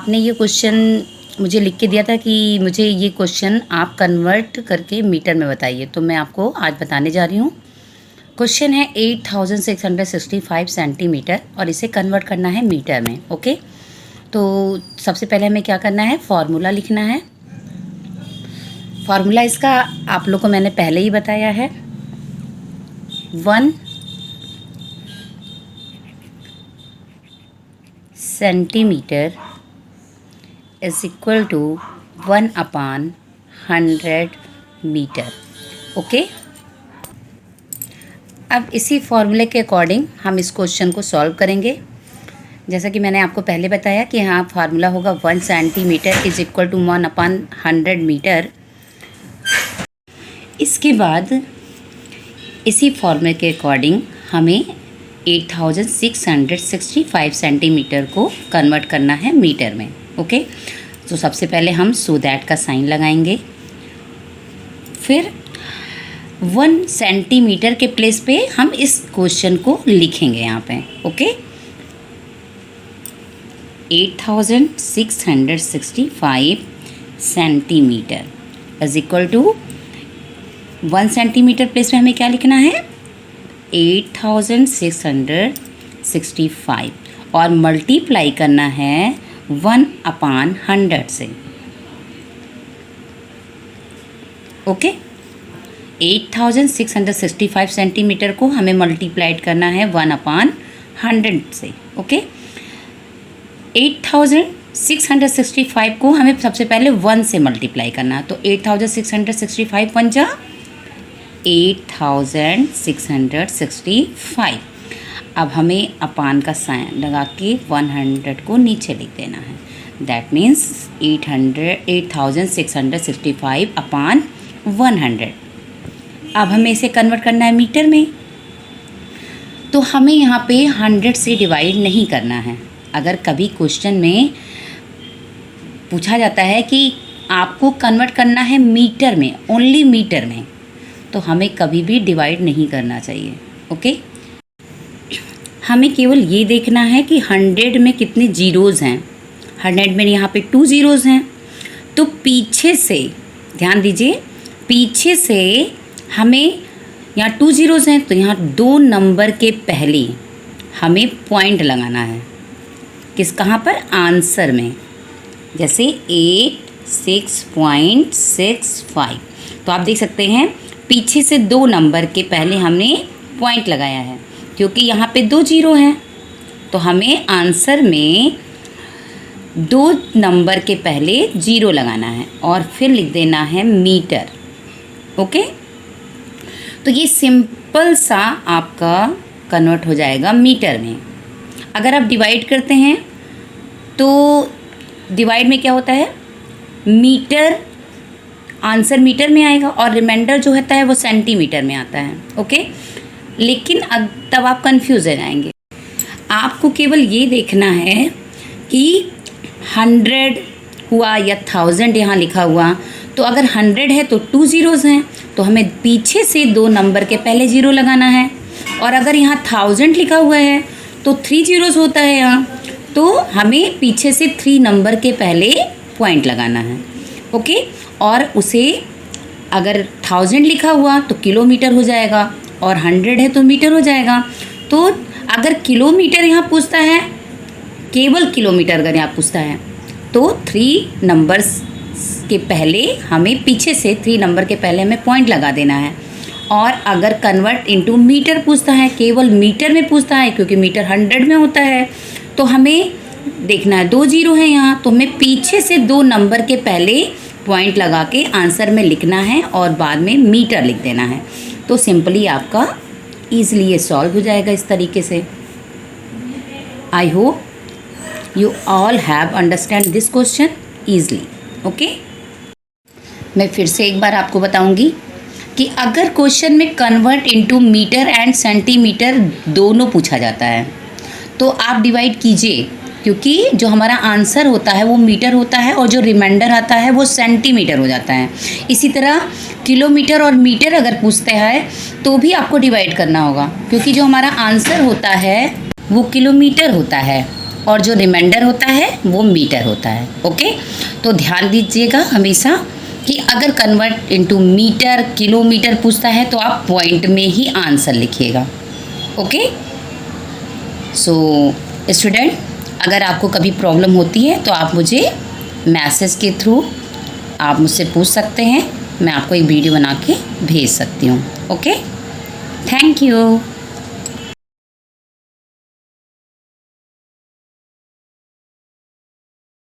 आपने ये क्वेश्चन मुझे लिख के दिया था कि मुझे ये क्वेश्चन आप कन्वर्ट करके मीटर में बताइए, तो मैं आपको आज बताने जा रही हूँ। क्वेश्चन है 8665 सेंटीमीटर और इसे कन्वर्ट करना है मीटर में। ओके, तो सबसे पहले हमें क्या करना है, फार्मूला लिखना है। फार्मूला इसका आप लोग को मैंने पहले ही बताया है। 1 centimetre is equal to 1/100 metre. Okay, अब इसी फॉर्मूले के अकॉर्डिंग हम इस क्वेश्चन को सॉल्व करेंगे। जैसा कि मैंने आपको पहले बताया कि हाँ, फार्मूला होगा 1 centimetre is equal to 1/100 metre. इसके बाद इसी फॉर्मूले के अकॉर्डिंग हमें 8665 सेंटीमीटर को कन्वर्ट करना है मीटर में। ओके, तो सबसे पहले हम सो दैट का साइन लगाएंगे, फिर 1 सेंटीमीटर के प्लेस पे हम इस क्वेश्चन को लिखेंगे यहाँ पे। Okay, 8665 centimetre is equal to 1 centimetre place पे हमें क्या लिखना है, 8665 और मल्टीप्लाई करना है 1/100 से। ओके, 8665 सेंटीमीटर को हमें मल्टीप्लाइड करना है 1/100 से। ओके, 8665 को हमें सबसे पहले 1 से मल्टीप्लाई करना है, तो 8665 पंजा 8665। अब हमें अपान का साइन लगा के 100 को नीचे लिख देना है। That means 8665/100। अब हमें इसे कन्वर्ट करना है मीटर में, तो हमें यहाँ पे 100 से डिवाइड नहीं करना है। अगर कभी क्वेश्चन में पूछा जाता है कि आपको कन्वर्ट करना है मीटर में, ओनली मीटर में, तो हमें कभी भी डिवाइड नहीं करना चाहिए। ओके, हमें केवल ये देखना है कि 100 में कितने जीरोज़ हैं। 100 में यहाँ पे 2 ज़ीरोज़ हैं, तो पीछे से ध्यान दीजिए, पीछे से हमें यहाँ 2 ज़ीरोज़ हैं, तो यहाँ 2 नंबर के पहले हमें पॉइंट लगाना है। कहाँ पर, आंसर में, जैसे 86.65। तो आप देख सकते हैं पीछे से 2 नंबर के पहले हमने पॉइंट लगाया है, क्योंकि यहाँ पे 2 ज़ीरो हैं, तो हमें आंसर में 2 नंबर के पहले 0 लगाना है और फिर लिख देना है मीटर। ओके, तो ये सिंपल सा आपका कन्वर्ट हो जाएगा मीटर में। अगर आप डिवाइड करते हैं तो डिवाइड में क्या होता है, मीटर, आंसर मीटर में आएगा और रिमाइंडर जो होता है वो सेंटीमीटर में आता है। ओके, लेकिन अब तब आप कंफ्यूज हो जाएंगे। आपको केवल ये देखना है कि 100 हुआ या 1000 यहाँ लिखा हुआ, तो अगर 100 है तो 2 ज़ीरोज़ हैं, तो हमें पीछे से 2 नंबर के पहले 0 लगाना है। और अगर यहाँ 1000 लिखा हुआ है तो 3 ज़ीरोज़ होता है यहाँ, तो हमें पीछे से 3 नंबर के पहले पॉइंट लगाना है। ओके, और उसे अगर 1000 लिखा हुआ तो किलोमीटर हो जाएगा और 100 है तो मीटर हो जाएगा। तो अगर किलोमीटर यहाँ पूछता है, केवल किलोमीटर अगर यहाँ पूछता है, तो 3 नंबर्स के पहले हमें, पीछे से 3 नंबर के पहले हमें पॉइंट लगा देना है। और अगर कन्वर्ट इनटू मीटर पूछता है, केवल मीटर में पूछता है, क्योंकि मीटर 100 में होता है, तो हमें देखना है 2 ज़ीरो है यहाँ, तो हमें पीछे से 2 नंबर के पहले पॉइंट लगा के आंसर में लिखना है और बाद में मीटर लिख देना है। तो सिंपली आपका ईज़िली ये सॉल्व हो जाएगा इस तरीके से। I hope you all have understand this question easily. Okay, मैं फिर से एक बार आपको बताऊंगी कि अगर क्वेश्चन में convert into metre and centimetre दोनों पूछा जाता है, तो आप डिवाइड कीजिए, क्योंकि जो हमारा आंसर होता है वो मीटर होता है और जो रिमाइंडर आता है वो सेंटीमीटर हो जाता है। इसी तरह किलोमीटर और मीटर अगर पूछते हैं तो भी आपको डिवाइड करना होगा, क्योंकि जो हमारा आंसर होता है वो किलोमीटर होता है और जो रिमाइंडर होता है वो मीटर होता है। ओके, तो ध्यान दीजिएगा हमेशा कि अगर कन्वर्ट इनटू मीटर किलोमीटर पूछता है तो आप पॉइंट में ही आंसर लिखिएगा। ओके, सो स्टूडेंट, अगर आपको कभी प्रॉब्लम होती है तो आप मुझे मैसेज के थ्रू आप मुझसे पूछ सकते हैं, मैं आपको एक वीडियो बना के भेज सकती हूँ। Okay, thank you.